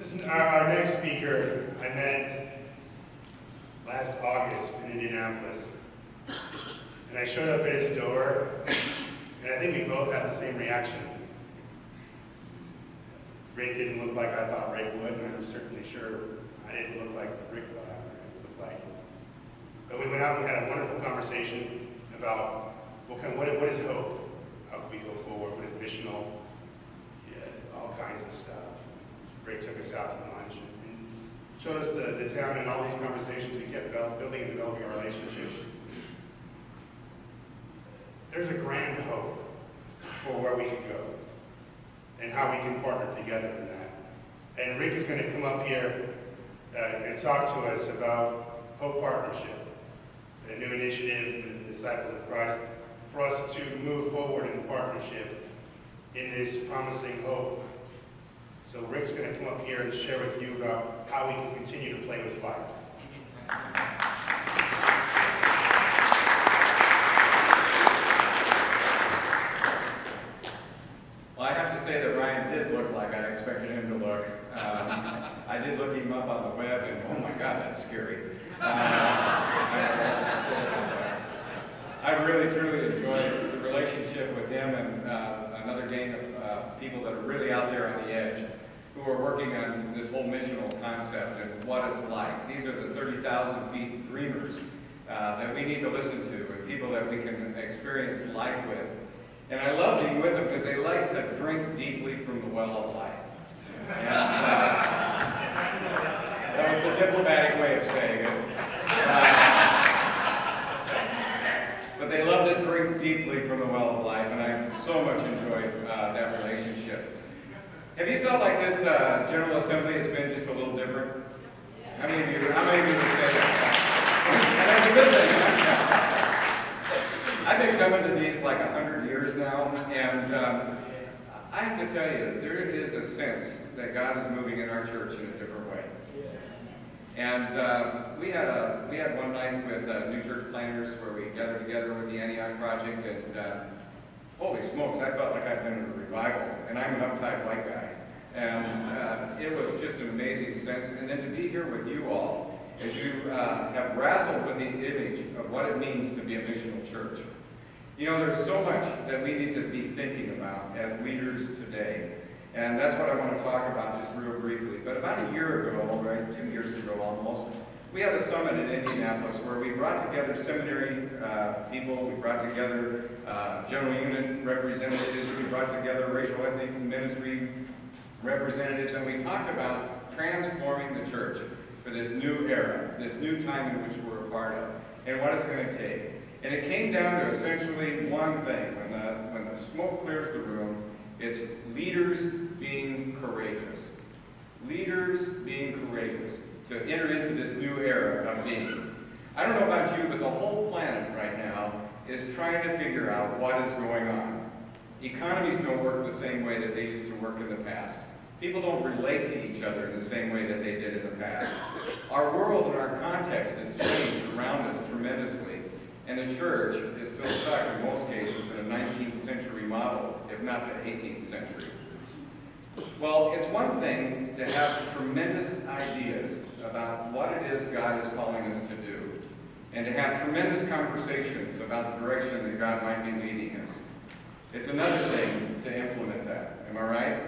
Our next speaker I met last August in Indianapolis. And I showed up at his door, and I think we both had the same reaction. Rick didn't look like I thought Rick would, and I'm certainly sure I didn't look like Rick thought I would look like. But we went out and had a wonderful conversation about what is hope? How can we go forward? What is missional? Yeah, all kinds of stuff. Rick took us out to lunch and showed us the town, and all these conversations we kept building and developing our relationships. There's a grand hope for where we can go and how we can partner together in that. And Rick is going to come up here and talk to us about Hope Partnership, a new initiative for the Disciples of Christ, for us to move forward in partnership in this promising hope. So Rick's going to come up here and share with you about how we can continue to play with fire. Well, I have to say that Ryan did look like I expected him to look. I did look him up on the web, and oh my God, that's scary. I've really, truly enjoyed the relationship with him and another gang of people that are really out there on the edge, who are working on this whole missional concept and what it's like. These are the 30,000 feet dreamers that we need to listen to, and people that we can experience life with. And I love being with them because they like to drink deeply from the well of life. And, that was the diplomatic way of saying it. But they love to drink deeply from the well of life, and I so much enjoyed that relationship. Have you felt like this General Assembly has been just a little different? How many of you would say that? And that's a good thing. I've been coming to these like 100 years now, and I have to tell you, there is a sense that God is moving in our church in a different way. And we had one night with new church planners where we gathered together with the Antioch Project, and holy smokes, I felt like I'd been in a revival, and I'm an uptight white guy. And it was just an amazing sense. And then to be here with you all, as you have wrestled with the image of what it means to be a missional church. You know, there's so much that we need to be thinking about as leaders today. And that's what I want to talk about just real briefly. But about a year ago, right, 2 years ago almost, we had a summit in Indianapolis where we brought together seminary people, we brought together general unit representatives, we brought together racial ethnic ministry representatives, and we talked about transforming the church for this new era, this new time in which we're a part of, and what it's going to take. And it came down to essentially one thing. When the smoke clears the room, it's leaders being courageous. Leaders being courageous to enter into this new era of being. I don't know about you, but the whole planet right now is trying to figure out what is going on. Economies don't work the same way that they used to work in the past. People don't relate to each other in the same way that they did in the past. Our world and our context has changed around us tremendously. And the church is still stuck in most cases in a 19th century model, if not the 18th century. Well, it's one thing to have tremendous ideas about what it is God is calling us to do, and to have tremendous conversations about the direction that God might be leading us. It's another thing to implement that. Am I right?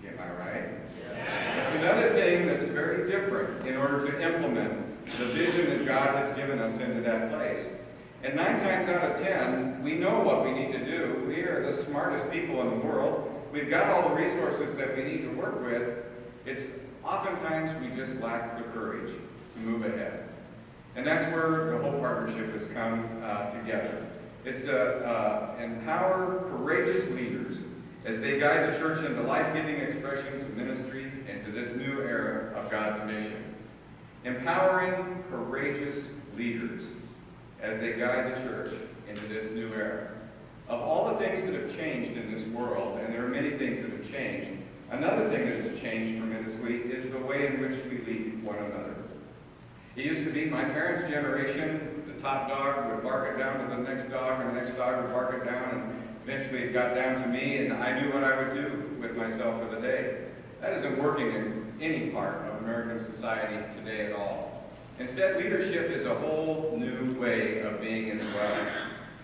Am I right? Yeah. It's another thing that's very different in order to implement the vision that God has given us into that place. And 9 times out of 10, we know what we need to do. We are the smartest people in the world. We've got all the resources that we need to work with. It's oftentimes we just lack the courage to move ahead. And that's where the whole partnership has come together. It's to empower courageous leaders as they guide the church into life-giving expressions of ministry and to this new era of God's mission. Empowering courageous leaders as they guide the church into this new era. Of all the things that have changed in this world, and there are many things that have changed, another thing that has changed tremendously is the way in which we lead one another. It used to be my parents' generation, the top dog would bark it down to the next dog, and the next dog would bark it down, and eventually it got down to me, and I knew what I would do with myself for the day. That isn't working in any part of American society today at all. Instead, leadership is a whole new way of being as well.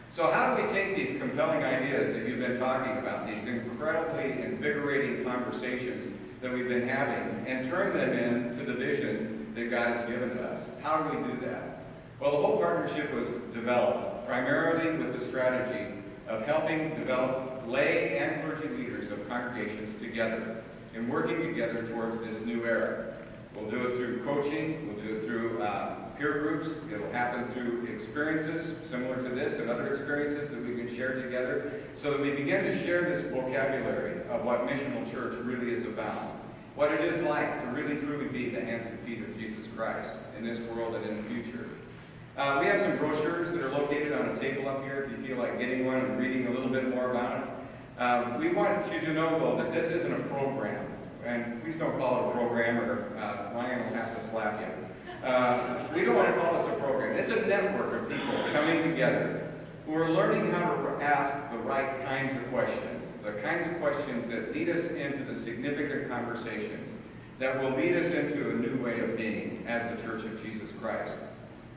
So how do we take these compelling ideas that you've been talking about, these incredibly invigorating conversations that we've been having, and turn them into the vision that God has given to us? How do we do that? Well, the whole partnership was developed primarily with the strategy of helping develop lay and clergy leaders of congregations together and working together towards this new era. We'll do it through coaching, we'll do it through peer groups, it'll happen through experiences similar to this and other experiences that we can share together so that we begin to share this vocabulary of what missional church really is about, what it is like to really truly be the hands and feet of Jesus Christ in this world and in the future. We have some brochures that are located on a table up here if you feel like getting one and reading a little bit more about it. We want you to know, though, that this isn't a program. And please don't call it a program or Ryan will have to slap you. We don't want to call this a program. It's a network of people coming together who are learning how to ask the right kinds of questions, the kinds of questions that lead us into the significant conversations that will lead us into a new way of being as the Church of Jesus Christ.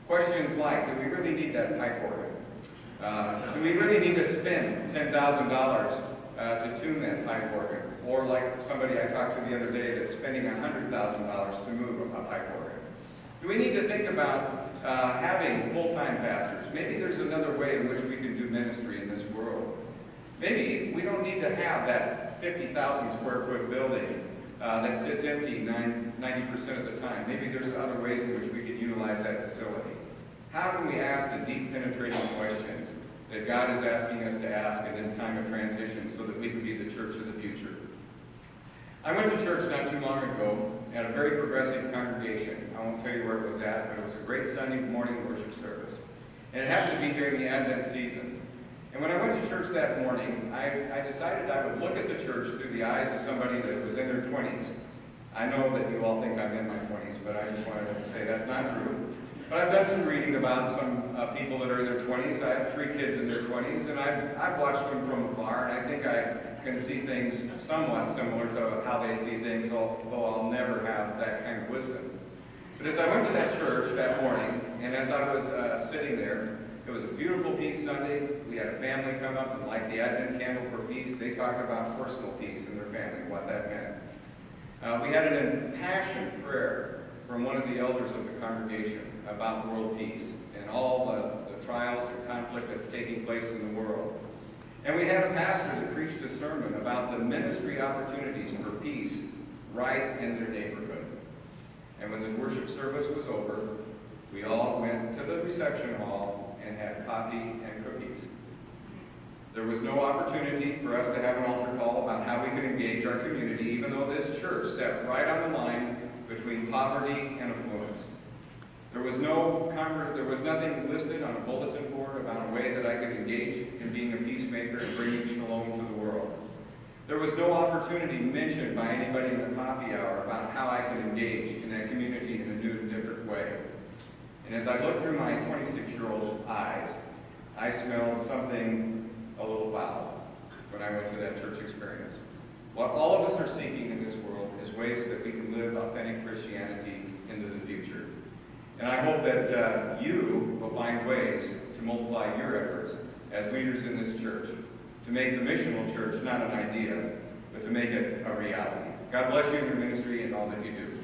Questions like, do we really need that pipe organ? Do we really need to spend $10,000 to tune that pipe organ? Or like somebody I talked to the other day that's spending $100,000 to move a pipe organ. Do we need to think about having full-time pastors? Maybe there's another way in which we can do ministry in this world. Maybe we don't need to have that 50,000 square foot building that sits empty 90% of the time. Maybe there's other ways in which we could utilize that facility. How can we ask the deep penetrating questions that God is asking us to ask in this time of transition so that we can be the church of the future? I went to church not too long ago at a very progressive congregation. I won't tell you where it was at, but it was a great Sunday morning worship service. And it happened to be during the Advent season. And when I went to church that morning, I decided I would look at the church through the eyes of somebody that was in their 20s. I know that you all think I'm in my 20s, but I just wanted to say that's not true. But I've done some reading about some people that are in their 20s. I have 3 kids in their 20s, and I've watched them from afar, and I think I can see things somewhat similar to how they see things, although I'll never have that kind of wisdom. But as I went to that church that morning, and as I was sitting there, it was a beautiful Peace Sunday. We had a family come up and light the Advent candle for peace. They talked about personal peace in their family, what that meant. We had an impassioned prayer from one of the elders of the congregation about world peace and all the trials and conflict that's taking place in the world. And we had a pastor that preached a sermon about the ministry opportunities for peace right in their neighborhood. And when the worship service was over, we all went to the reception hall and had coffee and cookies. There was no opportunity for us to have an altar call about how we could engage our community, even though this church sat right on the line between poverty and affluence. There was nothing listed on a bulletin board about a way that I could engage in being a peacemaker and bringing shalom to the world. There was no opportunity mentioned by anybody in the coffee hour about how I could engage in that community in a new and different way. And as I looked through my 26-year-old eyes, I smelled something a little foul when I went to that church experience. What all of us are seeking in this world is ways that we can live authentic Christianity into the future. And I hope that you will find ways to multiply your efforts as leaders in this church, to make the missional church not an idea, but to make it a reality. God bless you in your ministry and all that you do.